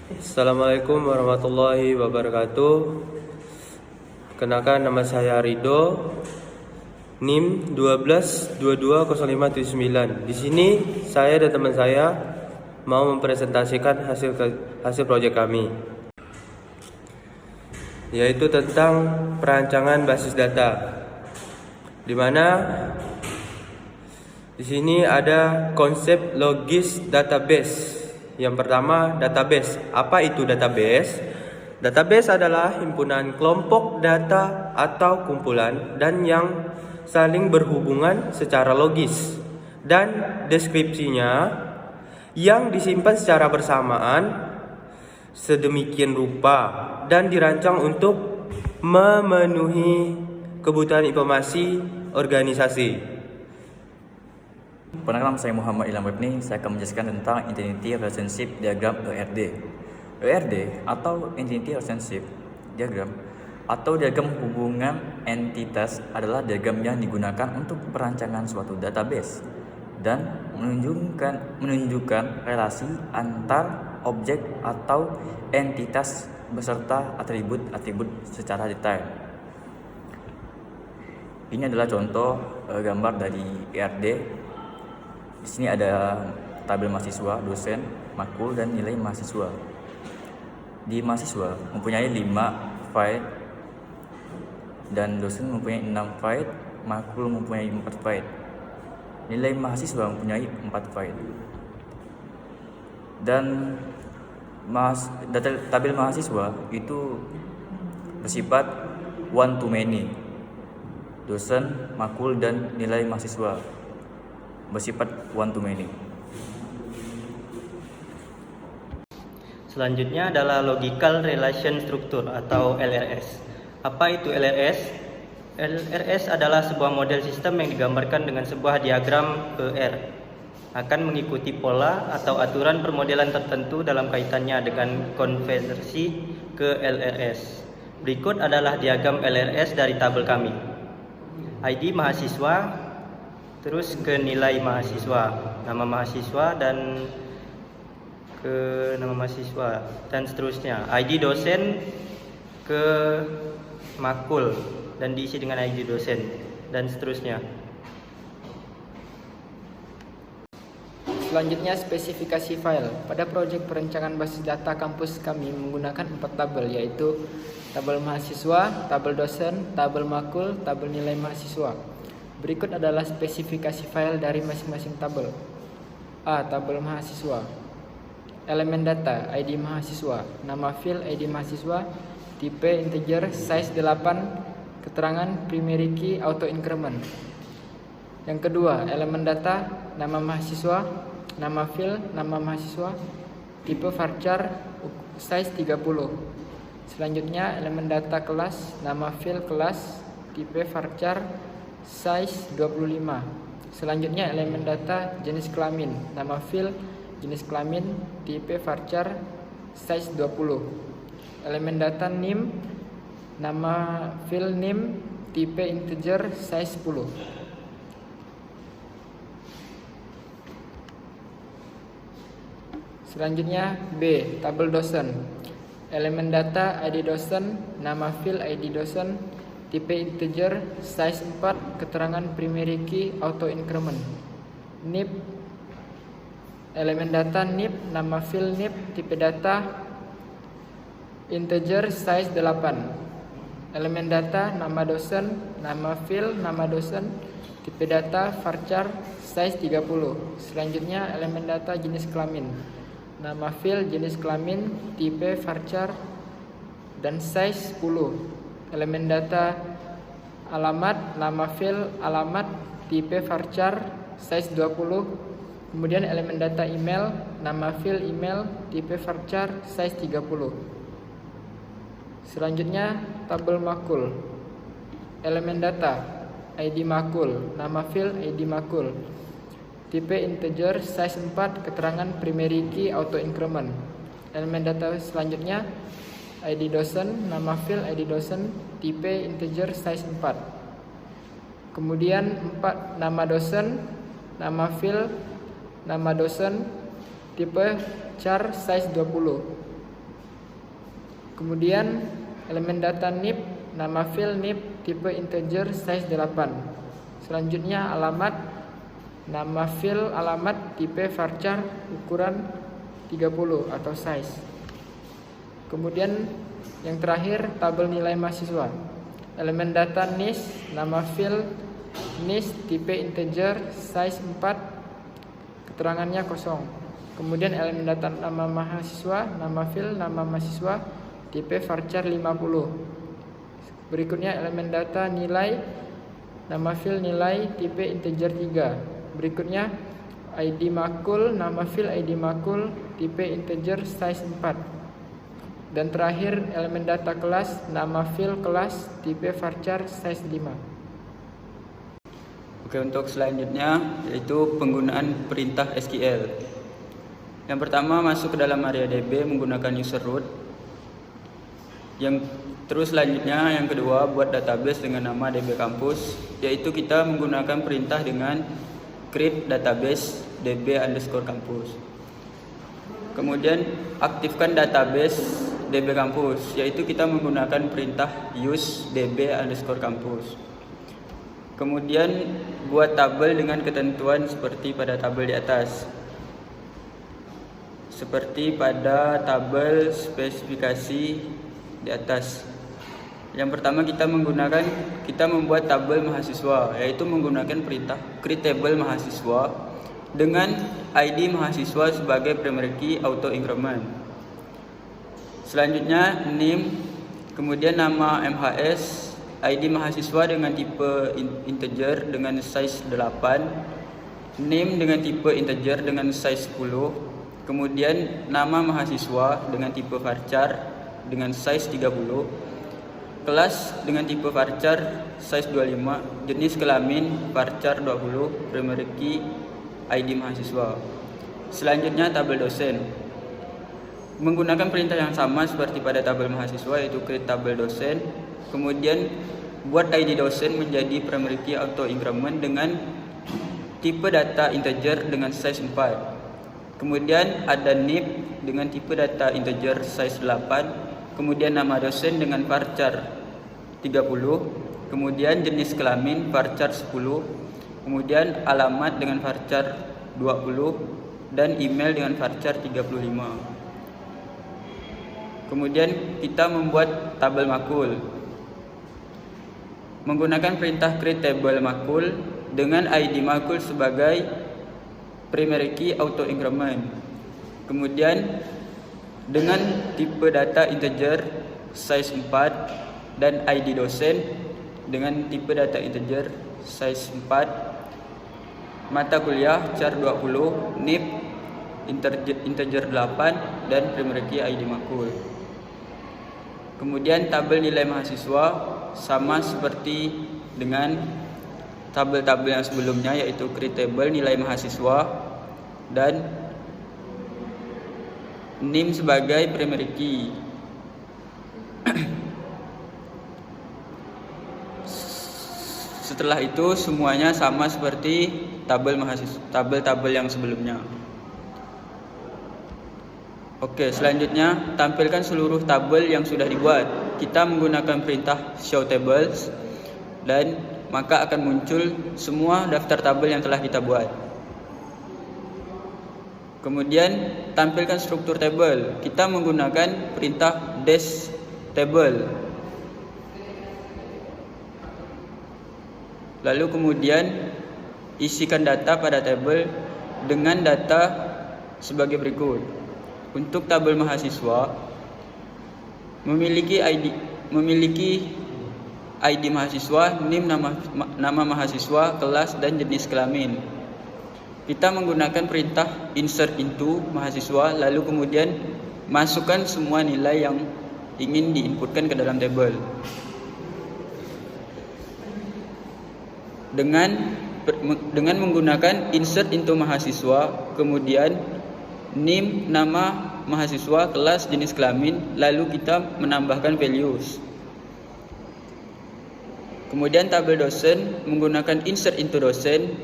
Assalamualaikum warahmatullahi wabarakatuh. Kenalkan, nama saya Rido, NIM 12220579. Di sini saya dan teman saya mau mempresentasikan hasil proyek kami, yaitu tentang perancangan basis data. Di mana di sini ada konsep logis database. Yang pertama, database. Apa itu database? Database adalah himpunan kelompok data atau kumpulan dan yang saling berhubungan secara logis, dan deskripsinya yang disimpan secara bersamaan sedemikian rupa dan dirancang untuk memenuhi kebutuhan informasi organisasi. Perkenalkan, saya Muhammad Ilham Webni. Saya akan menjelaskan tentang Entity Relationship Diagram ERD. ERD atau Entity Relationship Diagram atau diagram hubungan entitas adalah diagram yang digunakan untuk perancangan suatu database dan menunjukkan relasi antar objek atau entitas beserta atribut-atribut secara detail. Ini adalah contoh gambar dari ERD. Di sini ada tabel mahasiswa, dosen, makul, dan nilai mahasiswa. Di mahasiswa mempunyai 5 file dan dosen mempunyai 6 file, makul mempunyai 4 file. Nilai mahasiswa mempunyai 4 file. Dan tabel mahasiswa itu bersifat one to many. Dosen, makul, dan nilai mahasiswa bersifat one to many. Selanjutnya adalah Logical Relation Structure atau LRS. Apa itu LRS? LRS adalah sebuah model sistem yang digambarkan dengan sebuah diagram ER. Akan mengikuti pola atau aturan permodelan tertentu dalam kaitannya dengan konversi ke LRS. Berikut adalah diagram LRS dari tabel kami. ID mahasiswa, terus ke nilai mahasiswa, nama mahasiswa, dan ke nama mahasiswa, dan seterusnya. ID dosen ke makul dan diisi dengan ID dosen, dan seterusnya. Selanjutnya, spesifikasi file. Pada proyek perencanaan basis data kampus kami menggunakan 4 tabel, yaitu tabel mahasiswa, tabel dosen, tabel makul, tabel nilai mahasiswa. Berikut adalah spesifikasi file dari masing-masing tabel. A. Tabel mahasiswa. Elemen data, ID mahasiswa, nama file ID mahasiswa, tipe integer, size 8, keterangan primary key auto increment. Yang kedua, elemen data, nama mahasiswa, nama file, nama mahasiswa, tipe varchar, size 30. Selanjutnya, elemen data kelas, nama file kelas, tipe varchar, size 25. Selanjutnya, elemen data jenis kelamin, nama file, jenis kelamin, tipe varchar, size 20. Elemen data NIM, nama file NIM, tipe integer, size 10. Selanjutnya B. Tabel dosen. Elemen data ID dosen, nama file ID dosen, tipe integer, size 4, keterangan primary key auto increment. NIP, elemen data NIP, nama file NIP, tipe data integer, size 8. Elemen data nama dosen, nama file, nama dosen, tipe data varchar, size 30. Selanjutnya, elemen data jenis kelamin, nama file, jenis kelamin, tipe varchar, dan size 10. Elemen data alamat, nama file, alamat, tipe varchar, size 20. Kemudian elemen data email, nama file email, tipe varchar, size 30. Selanjutnya, tabel makul. Elemen data ID makul, nama file ID makul, tipe integer, size 4, keterangan primary key auto increment. Elemen data selanjutnya ID dosen, nama file ID dosen, tipe integer, size 4. Kemudian 4, nama dosen, nama file, nama dosen, tipe char, size 20. Kemudian elemen data NIP, nama file NIP tipe integer size 8. Selanjutnya alamat, nama file alamat tipe varchar ukuran 30 atau size. Kemudian yang terakhir tabel nilai mahasiswa. Elemen data NIS, nama file NIS tipe integer size 4, keterangannya kosong. Kemudian elemen data nama mahasiswa, nama file nama mahasiswa tipe varchar 50. Berikutnya elemen data nilai, nama file nilai tipe integer 3. Berikutnya ID makul, nama file ID makul tipe integer size 4. Dan terakhir elemen data kelas, nama file kelas tipe varchar size 5. Oke, untuk selanjutnya yaitu penggunaan perintah SQL. Yang pertama, masuk ke dalam MariaDB menggunakan user root. Terus selanjutnya yang kedua, buat database dengan nama DB Campus, yaitu kita menggunakan perintah dengan create database db_campus. Kemudian aktifkan database DB Campus, yaitu kita menggunakan perintah use db_campus. Kemudian buat tabel dengan ketentuan seperti pada tabel di atas. Seperti pada tabel spesifikasi di atas. Yang pertama kita membuat tabel mahasiswa, yaitu menggunakan perintah create table mahasiswa dengan ID mahasiswa sebagai primary key auto increment. Selanjutnya name, kemudian nama MHS, ID mahasiswa dengan tipe integer dengan size 8, name dengan tipe integer dengan size 10, kemudian nama mahasiswa dengan tipe varchar dengan size 30, kelas dengan tipe varchar size 25, jenis kelamin varchar 20, primary key ID mahasiswa. Selanjutnya tabel dosen. Menggunakan perintah yang sama seperti pada tabel mahasiswa, yaitu create tabel dosen. Kemudian buat ID dosen menjadi primary key auto increment dengan tipe data integer dengan size 4. Kemudian ada NIP dengan tipe data integer size 8. Kemudian nama dosen dengan varchar 30, kemudian jenis kelamin varchar 10, kemudian alamat dengan varchar 20 dan email dengan varchar 35. Kemudian kita membuat tabel makul. Menggunakan perintah create table makul dengan ID makul sebagai primary key auto increment. Kemudian dengan tipe data integer size 4 dan ID dosen dengan tipe data integer size 4, mata kuliah char 20, NIP integer 8 dan primary key ID makul. Kemudian tabel nilai mahasiswa sama seperti dengan tabel-tabel yang sebelumnya, yaitu create table nilai mahasiswa dan NIM sebagai primary key. Setelah itu semuanya sama seperti tabel-tabel yang sebelumnya. Oke, selanjutnya tampilkan seluruh tabel yang sudah dibuat. Kita menggunakan perintah show tables dan maka akan muncul semua daftar tabel yang telah kita buat. Kemudian tampilkan struktur tabel. Kita menggunakan perintah dash table. Lalu kemudian isikan data pada tabel dengan data sebagai berikut. Untuk tabel mahasiswa memiliki ID mahasiswa, NIM nama mahasiswa, kelas dan jenis kelamin. Kita menggunakan perintah insert into mahasiswa, lalu kemudian masukkan semua nilai yang ingin diinputkan ke dalam tabel. Dengan menggunakan insert into mahasiswa, kemudian NIM nama mahasiswa, kelas, jenis kelamin, lalu kita menambahkan values. Kemudian tabel dosen menggunakan insert into dosen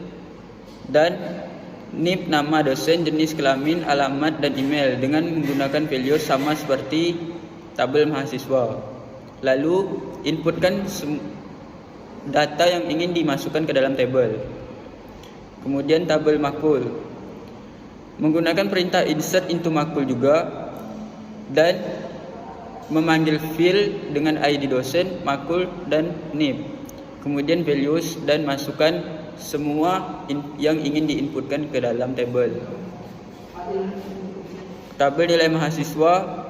dan NIP nama dosen, jenis kelamin, alamat dan email dengan menggunakan values sama seperti tabel mahasiswa. Lalu inputkan data yang ingin dimasukkan ke dalam tabel. Kemudian tabel makul. Menggunakan perintah insert into makul juga dan memanggil field dengan ID dosen, makul dan name. Kemudian values dan masukkan semua yang ingin diinputkan ke dalam tabel. Tabel nilai mahasiswa,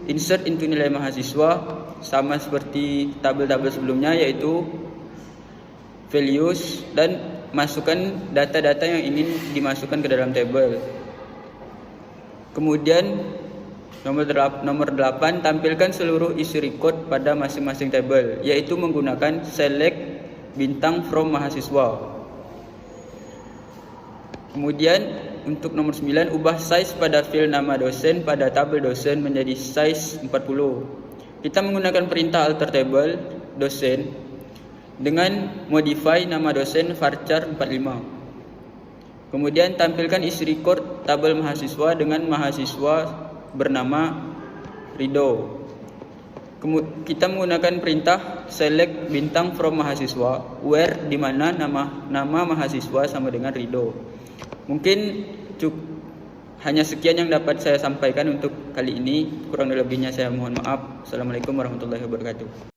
insert into nilai mahasiswa sama seperti tabel-tabel sebelumnya, yaitu values dan masukkan data-data yang ingin dimasukkan ke dalam tabel. Kemudian nomor 8, tampilkan seluruh isi record pada masing-masing tabel, yaitu menggunakan select bintang from mahasiswa. Kemudian untuk nomor 9, ubah size pada field nama dosen pada tabel dosen menjadi size 40. Kita menggunakan perintah alter table dosen dengan modify nama dosen varchar 45. Kemudian tampilkan isi record tabel mahasiswa dengan mahasiswa bernama Rido. Kita menggunakan perintah select bintang from mahasiswa where di mana nama mahasiswa sama dengan Rido. Mungkin hanya sekian yang dapat saya sampaikan untuk kali ini. Kurang lebihnya saya mohon maaf. Assalamualaikum warahmatullahi wabarakatuh.